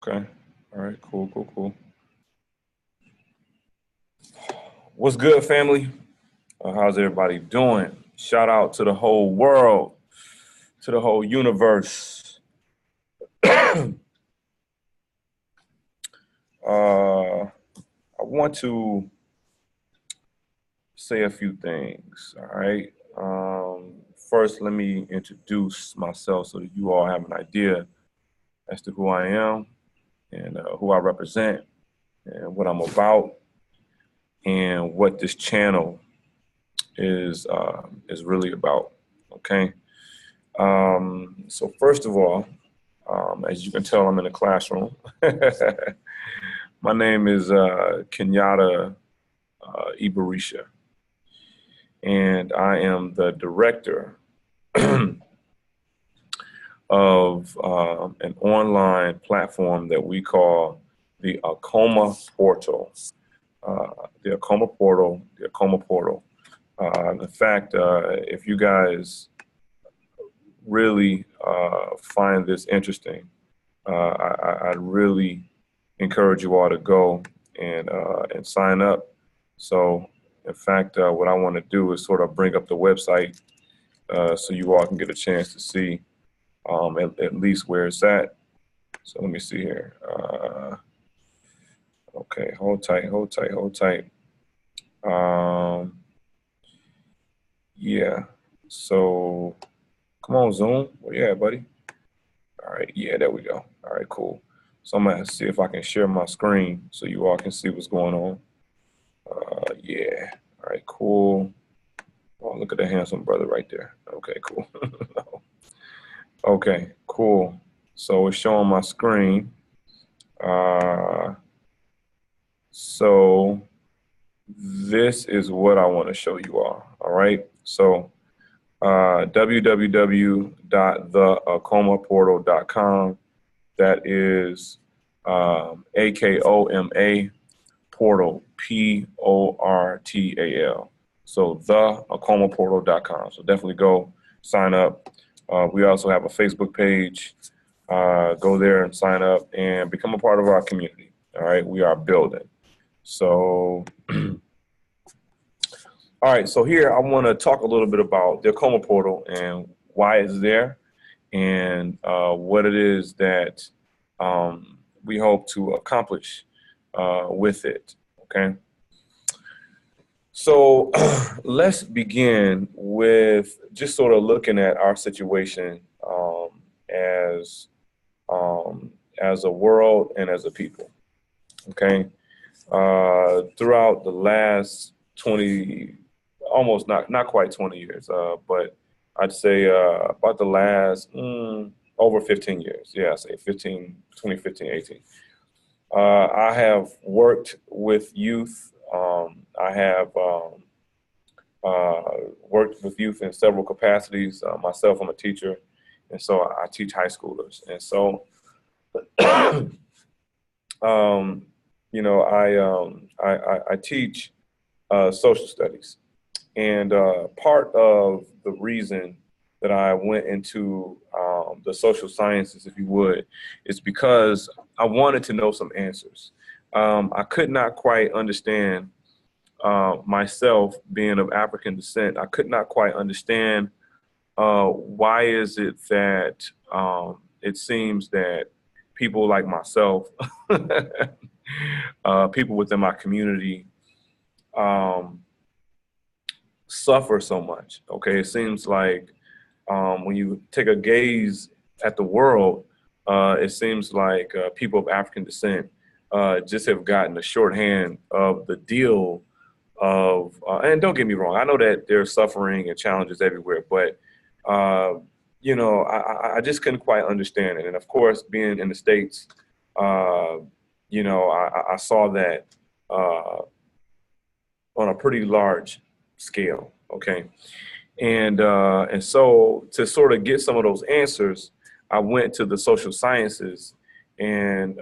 Okay. All right. Cool, cool, cool. What's good, family? How's everybody doing? Shout out to the whole world, to the whole universe. I want to say a few things. All right. First, let me introduce myself so that you all have an idea as to who I am and who I represent and what I'm about and what this channel is really about. Okay. So first of all, as you can tell, I'm in a classroom. My name is Kenyatta Ibarisha, and I am the director of an online platform that we call the Akoma Portal. The Akoma Portal, the Akoma Portal. In fact, if you guys really find this interesting, I really encourage you all to go and sign up. So, in fact, what I want to do is sort of bring up the website so you all can get a chance to see at least where it's at. So let me see here. Okay, hold tight, hold tight, hold tight. Yeah. So come on, Zoom. Where you at, buddy? All right. Yeah, there we go. All right, cool. So I'm gonna see if I can share my screen so you all can see what's going on. Yeah. All right, cool. Oh, look at the handsome brother right there. Okay, cool. Okay, cool. So it's showing my screen. So this is what I want to show you all. All right. So www.theakomaportal.com. That is AKOMA portal, PORTAL. So theakomaportal.com. So definitely go sign up. We also have a Facebook page. Go there and sign up and become a part of our community. All right, we are building. So, all right, so here I want to talk a little bit about the Akoma Portal and why it's there and what it is that we hope to accomplish with it, okay? So let's begin with just sort of looking at our situation as as a world and as a people, okay? Throughout the last 20, almost not quite 20 years, but I'd say about the last over 15 years. Yeah, I say 15, 2015, 18. I have worked with youth. I have worked with youth in several capacities. Myself, I'm a teacher, and so I teach high schoolers. And so, you know, I teach social studies. And part of the reason that I went into the social sciences, if you would, is because I wanted to know some answers. I could not quite understand myself being of African descent. I could not quite understand why is it that it seems that people like myself, people within my community, suffer so much. Okay, it seems like when you take a gaze at the world, it seems like people of African descent just have gotten the shorthand of the deal of, and don't get me wrong, I know that there's suffering and challenges everywhere, but you know, I just couldn't quite understand it. And of course, being in the States, you know, I saw that on a pretty large scale. Okay. And so to sort of get some of those answers, I went to the social sciences and,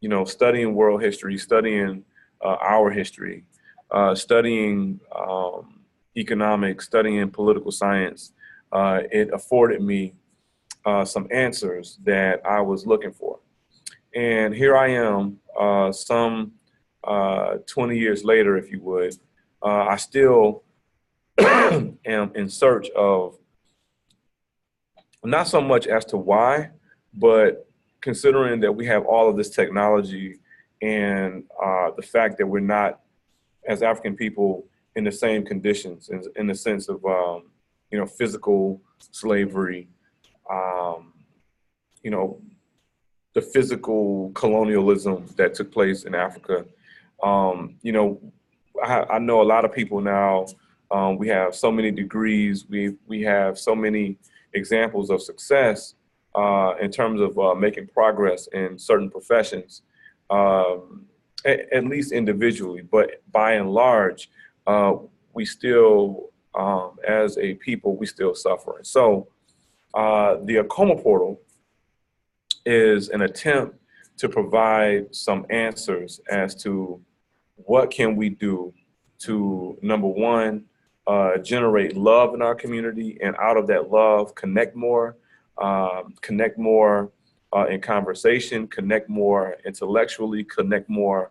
you know, studying world history, studying our history, studying economics, studying political science. It afforded me some answers that I was looking for. And here I am, some 20 years later, if you would, I still am in search of not so much as to why, but considering that we have all of this technology and the fact that we're not, as African people, in the same conditions, in the sense of, physical slavery, um, you know, the physical colonialism that took place in Africa. You know, I know a lot of people now. We have so many degrees. We have so many examples of success in terms of making progress in certain professions, at least individually. But by and large, we still, as a people, we still suffer. And so the Akoma portal is an attempt to provide some answers as to what can we do to, number one, generate love in our community, and out of that love, connect more in conversation, connect more intellectually, connect more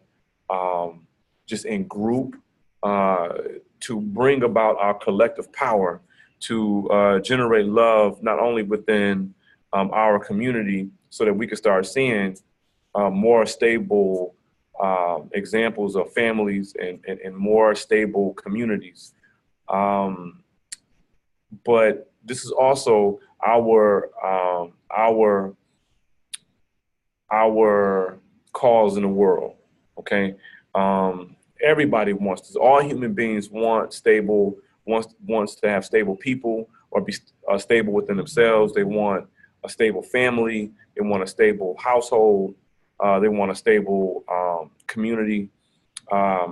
just in group, to bring about our collective power to generate love not only within our community, so that we can start seeing more stable examples of families and more stable communities. But this is also our cause in the world. Okay, everybody wants this. All human beings want wants to have stable people, or be stable within themselves. They want a stable family. They want a stable household. They want a stable community,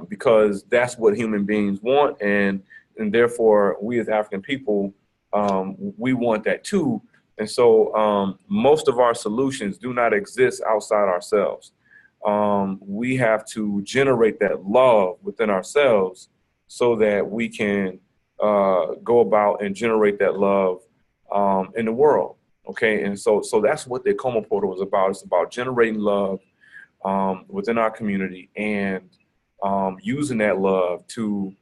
because that's what human beings want, and therefore we as African people, we want that too. And so most of our solutions do not exist outside ourselves. We have to generate that love within ourselves so that we can go about and generate that love in the world. Okay, and so that's what the Akoma portal is about. It's about generating love within our community, and using that love to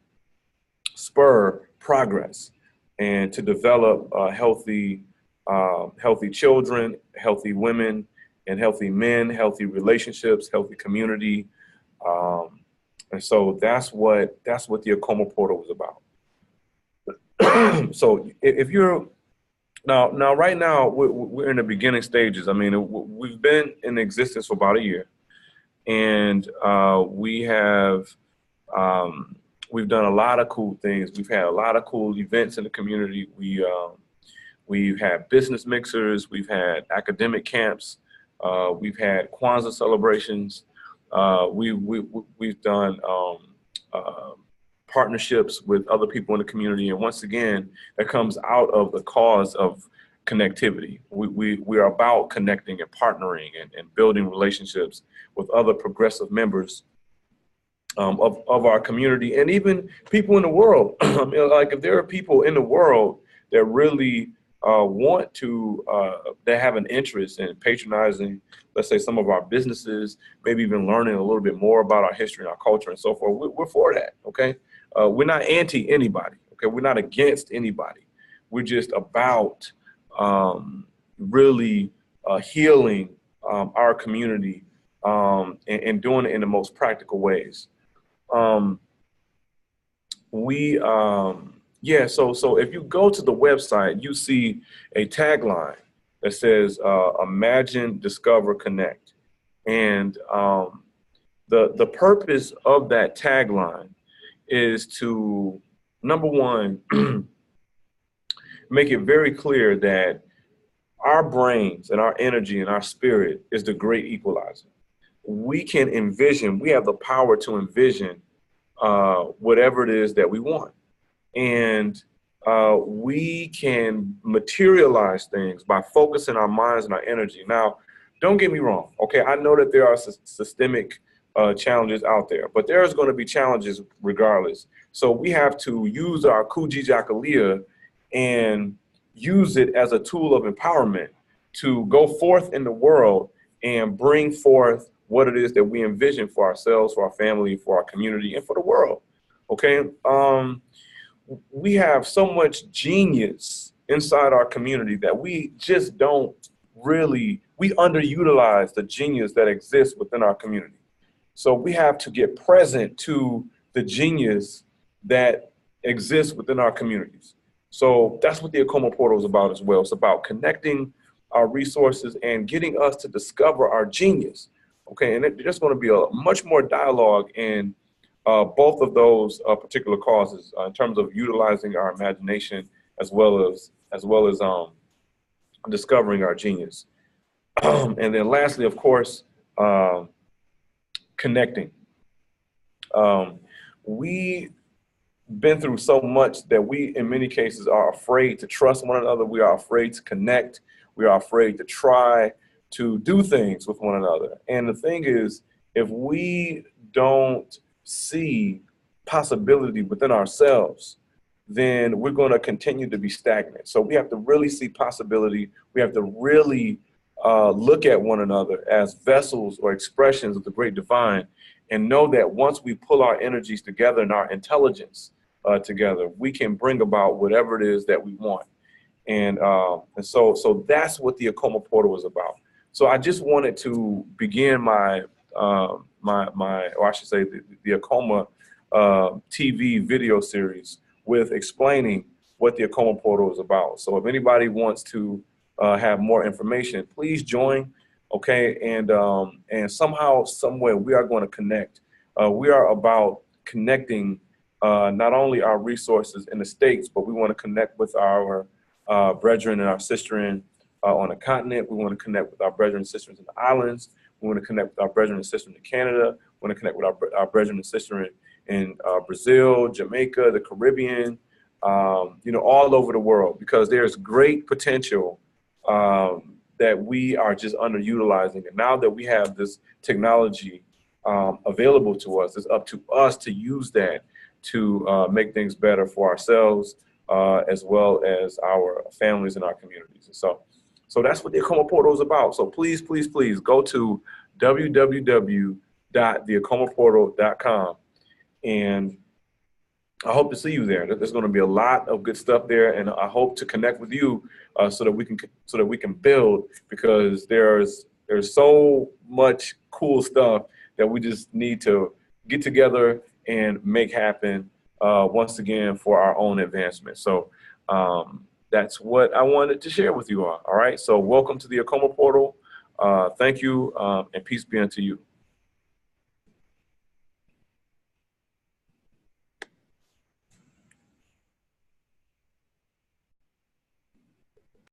spur progress and to develop healthy children, healthy women, and healthy men, healthy relationships, healthy community. And so that's what the Akoma portal was about. So if you're now right now, we're in the beginning stages. I mean, we've been in existence for about a year, and we've done a lot of cool things. We've had a lot of cool events in the community. We've had business mixers. We've had academic camps. We've had Kwanzaa celebrations. We've done partnerships with other people in the community. And once again, that comes out of the cause of connectivity. We are about connecting and partnering and building relationships with other progressive members of our community, and even people in the world. I mean, like, if there are people in the world that really want to, that have an interest in patronizing, let's say, some of our businesses, maybe even learning a little bit more about our history and our culture and so forth, we're for that. Okay, we're not anti anybody. Okay, we're not against anybody. We're just about really healing our community, and doing it in the most practical ways. So if you go to the website, you see a tagline that says Imagine, Discover, Connect. And the purpose of that tagline is to, number one, make it very clear that our brains and our energy and our spirit is the great equalizer. We can envision, we have the power to envision whatever it is that we want. And we can materialize things by focusing our minds and our energy. Now, don't get me wrong. Okay, I know that there are systemic challenges out there, but there's going to be challenges regardless. So we have to use our Kujijakalia and use it as a tool of empowerment to go forth in the world and bring forth what it is that we envision for ourselves, for our family, for our community, and for the world. Okay. We have so much genius inside our community that we just don't we underutilize the genius that exists within our community. So we have to get present to the genius that exists within our communities. So that's what the Akoma Portal is about as well. It's about connecting our resources and getting us to discover our genius. Okay, and there's going to be a much more dialogue in both of those particular causes in terms of utilizing our imagination as well as discovering our genius. And then lastly, of course, connecting. We been through so much that we, in many cases, are afraid to trust one another. We are afraid to connect. We are afraid to try to do things with one another. And the thing is, if we don't see possibility within ourselves, then we're going to continue to be stagnant. So we have to really see possibility. We have to really look at one another as vessels or expressions of the great divine, and know that once we pull our energies together and our intelligence together, we can bring about whatever it is that we want. And so that's what the Akoma Portal is about. So I just wanted to begin or I should say the Akoma TV video series with explaining what the Akoma Portal is about. So if anybody wants to have more information, please join. Okay, and somehow, somewhere, we are going to connect. We are about connecting not only our resources in the States, but we want to connect with our brethren and our sisterin on the continent. We want to connect with our brethren and sisters in the islands. We want to connect with our brethren and sisters in Canada. We want to connect with our brethren and sisters in Brazil, Jamaica, the Caribbean, all over the world, because there's great potential that we are just underutilizing. And now that we have this technology available to us, it's up to us to use that to make things better for ourselves, as well as our families and our communities. And so that's what the Akoma Portal is about. So please, please, please go to www.theakomaportal.com, and I hope to see you there. There's going to be a lot of good stuff there, and I hope to connect with you so that we can build, because there's so much cool stuff that we just need to get together and make happen once again for our own advancement. So that's what I wanted to share with you all. All right. So welcome to the Akoma Portal. Thank you, and peace be unto you.